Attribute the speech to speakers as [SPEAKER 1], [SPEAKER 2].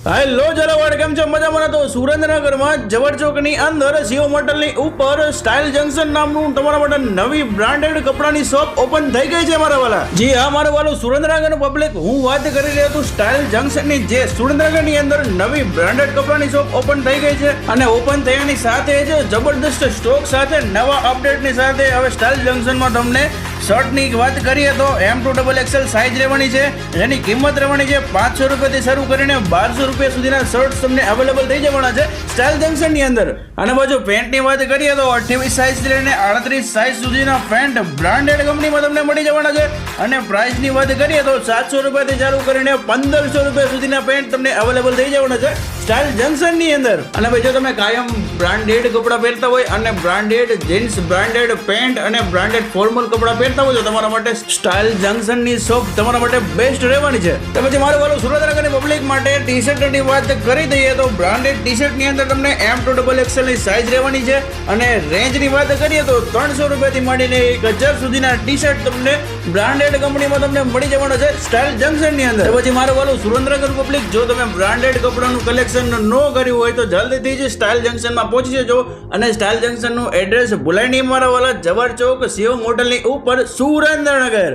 [SPEAKER 1] Hello જલાવાડ, કેમ છો? મજામાં? તો સુરેન્દ્રનગરમાં જવર ચોકની અંદર સીઓ મોટલની ઉપર સ્ટાઇલ જંકશન નામનું તમારા માટે નવી બ્રાન્ડેડ કપડાની શોપ ઓપન થઈ ગઈ છે મારા વાલા. જી હા મારા વાલો, સુરેન્દ્રનગર પબ્લિક, હું વાત કરી રહ્યો છું સ્ટાઇલ જંકશનની, જે સુરેન્દ્રનગરની અંદર નવી બ્રાન્ડેડ કપડાની શોપ ઓપન થઈ ગઈ છે. અને ઓપન થયાની સાથે જ જબરદસ્ત સ્ટોક સાથે, નવા અપડેટની સાથે હવે સ્ટાઇલ જંકશનમાં તમને શર્ટની વાત કરીએ તો M2XXL સાઇઝ રહેવાની છે, જેની કિંમત રહેવાની છે 500 રૂપિયાથી શરૂ કરીને 1200 રૂપિયા સુધીના શર્ટ તમને અવેલેબલ થઈ જવાના છે સ્ટાઇલ જંકશનની અંદર. અને બાજુ પેન્ટની વાત કરીએ તો 28 સાઇઝ લઈને 38 સાઇઝ સુધીના પેન્ટ બ્રાન્ડેડ કંપનીમાં તમને મળી જવાના છે. અને પ્રાઇસની વાત કરીએ તો 700 રૂપિયાથી ચાલુ કરીને 1500 રૂપિયા સુધીના પેન્ટ તમને અવેલેબલ થઈ જવાના છે સ્ટાઇલ જંકશનની અંદર. અને ભાઈ જો તમે કાયમ બ્રાન્ડેડ કપડાં પહેરતા હોય અને બ્રાન્ડેડ જીન્સ, બ્રાન્ડેડ પેન્ટ અને બ્રાન્ડેડ ફોર્મલ કપડાં પહેરતા હોય તો તમારા માટે સ્ટાઇલ જંકશનની શોપ તમારા માટે બેસ્ટ રહેવાની છે. તો પછી મારું વાલું સુરેન્દ્રનગરની પબ્લિક માટે ટી શર્ટની વાત કરી દઈએ તો બ્રાન્ડેડ ટી શર્ટની અંદર તમને M2XXL ની સાઇઝ રહેવાની છે. અને રેન્જની વાત કરીએ તો 300 રૂપિયાથી માંડીને 1000 સુધીના ટી શર્ટ તમને બ્રાન્ડેડ કંપનીમાં તમને મળી જવાના છે સ્ટાઇલ જંકશનની અંદર. પછી મારું વાલું સુરેન્દ્રનગર પબ્લિક, જો તમે બ્રાન્ડેડ કપડાનું કલેક્શન ન કર્યું હોય તો જલ્દીથી જ સ્ટાઇલ જંકશનમાં પહોંચી જજો. અને સ્ટાઇલ જંકશનનું એડ્રેસ ભૂલાય નહીં મારા વાલા, જવર ચોક સીઓ મોટલની ઉપર સુરેન્દ્રનગર.